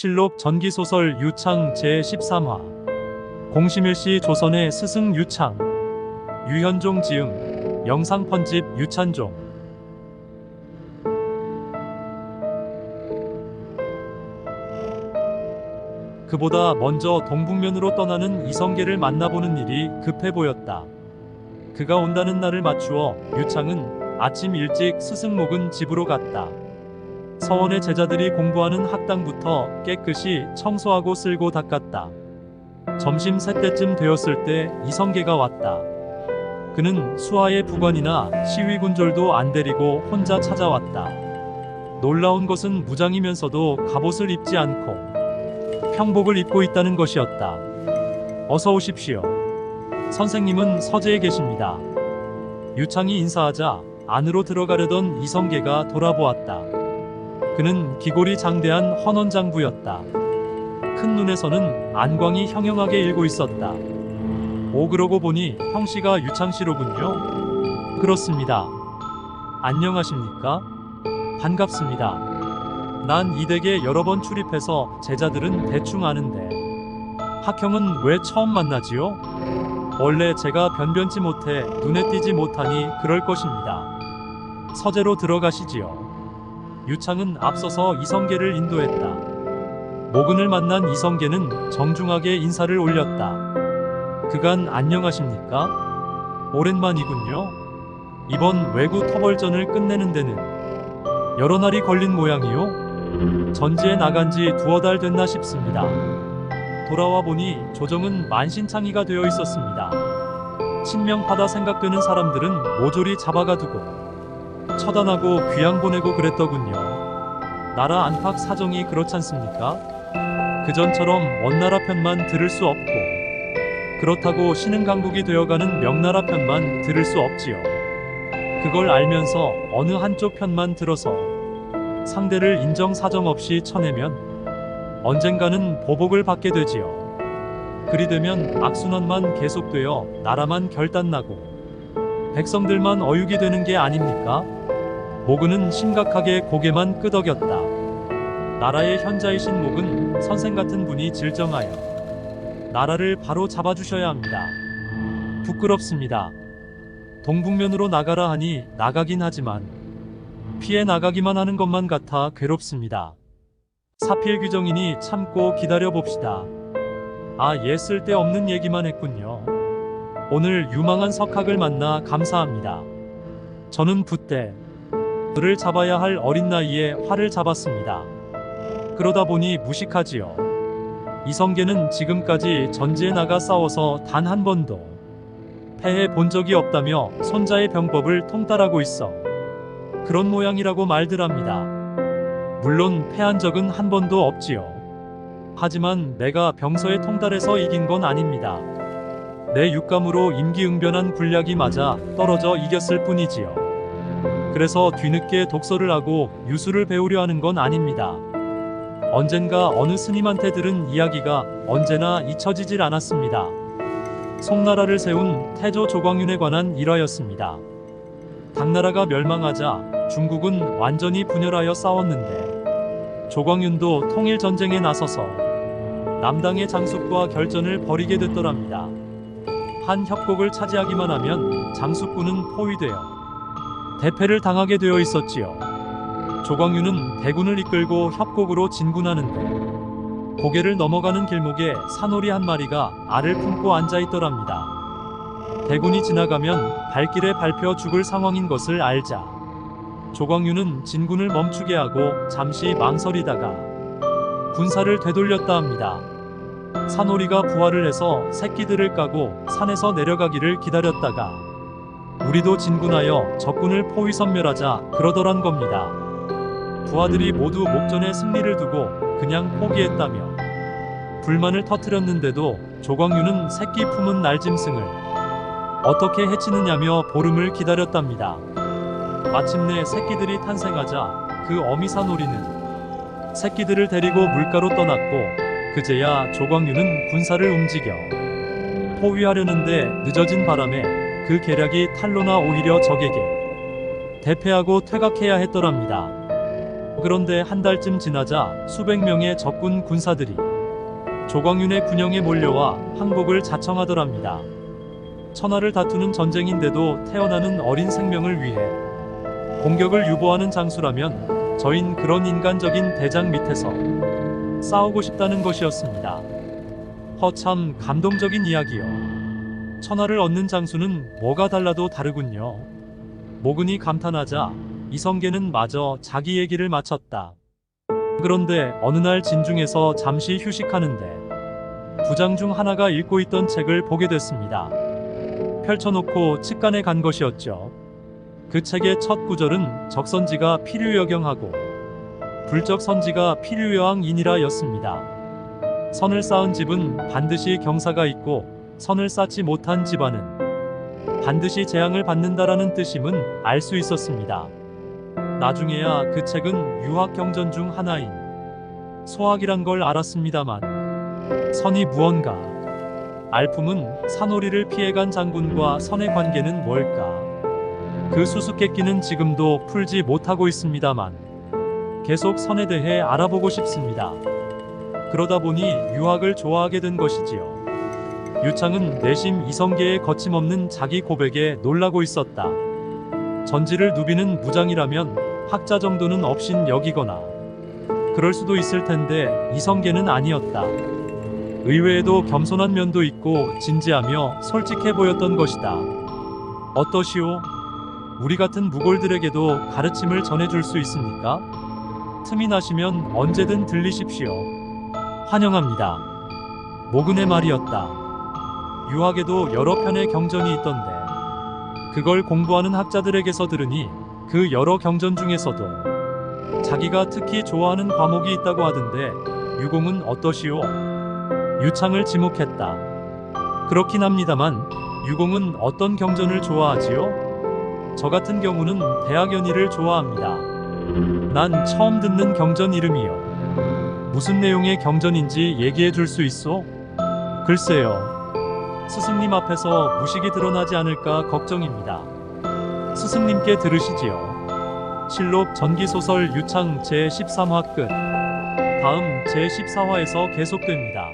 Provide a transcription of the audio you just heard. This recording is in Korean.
실록 전기소설 유창 제13화 공심일시 조선의 스승 유창 유현종 지음 영상 편집 유찬종 그보다 먼저 동북면으로 떠나는 이성계를 만나보는 일이 급해 보였다. 그가 온다는 날을 맞추어 유창은 아침 일찍 스승 묵은 집으로 갔다. 서원의 제자들이 공부하는 학당부터 깨끗이 청소하고 쓸고 닦았다. 점심 새때쯤 되었을 때 이성계가 왔다. 그는 수하의 부관이나 시위군졸도 안 데리고 혼자 찾아왔다. 놀라운 것은 무장이면서도 갑옷을 입지 않고 평복을 입고 있다는 것이었다. 어서 오십시오. 선생님은 서재에 계십니다. 유창이 인사하자 안으로 들어가려던 이성계가 돌아보았다. 그는 기골이 장대한 헌원장부였다. 큰 눈에서는 안광이 형형하게 일고 있었다. 오, 그러고 보니 형씨가 유창씨로군요. 그렇습니다. 안녕하십니까? 반갑습니다. 난 이 댁에 여러 번 출입해서 제자들은 대충 아는데 학형은 왜 처음 만나지요? 원래 제가 변변치 못해 눈에 띄지 못하니 그럴 것입니다. 서재로 들어가시지요. 유창은 앞서서 이성계를 인도했다. 모근을 만난 이성계는 정중하게 인사를 올렸다. 그간 안녕하십니까? 오랜만이군요. 이번 외구 터벌전을 끝내는 데는 여러 날이 걸린 모양이요? 전지에 나간 지 두어 달 됐나 싶습니다. 돌아와 보니 조정은 만신창이가 되어 있었습니다. 친명파다 생각되는 사람들은 모조리 잡아가 두고 처단하고 귀양 보내고 그랬더군요. 나라 안팎 사정이 그렇잖습니까? 그전처럼 원나라 편만 들을 수 없고 그렇다고 신흥강국이 되어가는 명나라 편만 들을 수 없지요. 그걸 알면서 어느 한쪽 편만 들어서 상대를 인정사정 없이 쳐내면 언젠가는 보복을 받게 되지요. 그리 되면 악순환만 계속되어 나라만 결단나고 백성들만 어육이 되는 게 아닙니까? 모근은 심각하게 고개만 끄덕였다. 나라의 현자이신 모근 선생 같은 분이 질정하여 나라를 바로 잡아주셔야 합니다. 부끄럽습니다. 동북면으로 나가라 하니 나가긴 하지만 피해 나가기만 하는 것만 같아 괴롭습니다. 사필규정이니 참고 기다려봅시다. 아, 예, 쓸데없는 얘기만 했군요. 오늘 유망한 석학을 만나 감사합니다. 저는 붓대 그를 잡아야 할 어린 나이에 활을 잡았습니다. 그러다 보니 무식하지요. 이성계는 지금까지 전지에 나가 싸워서 단 한 번도 패해 본 적이 없다며 손자의 병법을 통달하고 있어 그런 모양이라고 말들 합니다. 물론 패한 적은 한 번도 없지요. 하지만 내가 병서에 통달해서 이긴 건 아닙니다. 내 육감으로 임기응변한 군략이 맞아 떨어져 이겼을 뿐이지요. 그래서 뒤늦게 독서를 하고 유수를 배우려 하는 건 아닙니다. 언젠가 어느 스님한테 들은 이야기가 언제나 잊혀지질 않았습니다. 송나라를 세운 태조 조광윤에 관한 일화였습니다. 당나라가 멸망하자 중국은 완전히 분열하여 싸웠는데 조광윤도 통일전쟁에 나서서 남당의 장숙과 결전을 벌이게 됐더랍니다. 한 협곡을 차지하기만 하면 장숙군은 포위되어 대패를 당하게 되어 있었지요. 조광윤은 대군을 이끌고 협곡으로 진군하는데 고개를 넘어가는 길목에 산오리 한 마리가 알을 품고 앉아있더랍니다. 대군이 지나가면 발길에 밟혀 죽을 상황인 것을 알자 조광윤은 진군을 멈추게 하고 잠시 망설이다가 군사를 되돌렸다 합니다. 산오리가 부활을 해서 새끼들을 까고 산에서 내려가기를 기다렸다가 우리도 진군하여 적군을 포위 섬멸하자 그러더란 겁니다. 부하들이 모두 목전에 승리를 두고 그냥 포기했다며 불만을 터뜨렸는데도 조광윤은 새끼 품은 날짐승을 어떻게 해치느냐며 보름을 기다렸답니다. 마침내 새끼들이 탄생하자 그 어미 산오리는 새끼들을 데리고 물가로 떠났고 그제야 조광윤은 군사를 움직여 포위하려는데 늦어진 바람에 그 계략이 탄로나 오히려 적에게 대패하고 퇴각해야 했더랍니다. 그런데 한 달쯤 지나자 수백 명의 적군 군사들이 조광윤의 군영에 몰려와 항복을 자청하더랍니다. 천하를 다투는 전쟁인데도 태어나는 어린 생명을 위해 공격을 유보하는 장수라면 저흰 그런 인간적인 대장 밑에서 싸우고 싶다는 것이었습니다. 허참 감동적인 이야기요. 천하를 얻는 장수는 뭐가 달라도 다르군요. 모근이 감탄하자 이성계는 마저 자기 얘기를 마쳤다. 그런데 어느 날 진중에서 잠시 휴식하는데 부장 중 하나가 읽고 있던 책을 보게 됐습니다. 펼쳐놓고 칡간에 간 것이었죠. 그 책의 첫 구절은 적선지가 필유여경하고 불적선지가 필유여왕이니라 였습니다. 선을 쌓은 집은 반드시 경사가 있고 선을 쌓지 못한 집안은 반드시 재앙을 받는다라는 뜻임은 알 수 있었습니다. 나중에야 그 책은 유학경전 중 하나인 소학이란 걸 알았습니다만 선이 무언가, 알품은 산오리를 피해간 장군과 선의 관계는 뭘까? 그 수수께끼는 지금도 풀지 못하고 있습니다만 계속 선에 대해 알아보고 싶습니다. 그러다 보니 유학을 좋아하게 된 것이지요. 유창은 내심 이성계의 거침없는 자기 고백에 놀라고 있었다. 전지를 누비는 무장이라면 학자 정도는 업신 여기거나 그럴 수도 있을 텐데 이성계는 아니었다. 의외에도 겸손한 면도 있고 진지하며 솔직해 보였던 것이다. 어떠시오? 우리 같은 무골들에게도 가르침을 전해줄 수 있습니까? 틈이 나시면 언제든 들리십시오. 환영합니다. 모근의 말이었다. 유학에도 여러 편의 경전이 있던데 그걸 공부하는 학자들에게서 들으니 그 여러 경전 중에서도 자기가 특히 좋아하는 과목이 있다고 하던데 유공은 어떠시오? 유창을 지목했다. 그렇긴 합니다만 유공은 어떤 경전을 좋아하지요? 저 같은 경우는 대학연의를 좋아합니다. 난 처음 듣는 경전 이름이요. 무슨 내용의 경전인지 얘기해 줄 수 있어? 글쎄요. 스승님 앞에서 무식이 드러나지 않을까 걱정입니다. 스승님께 들으시지요. 실록 전기소설 유창 제13화 끝. 다음 제14화에서 계속됩니다.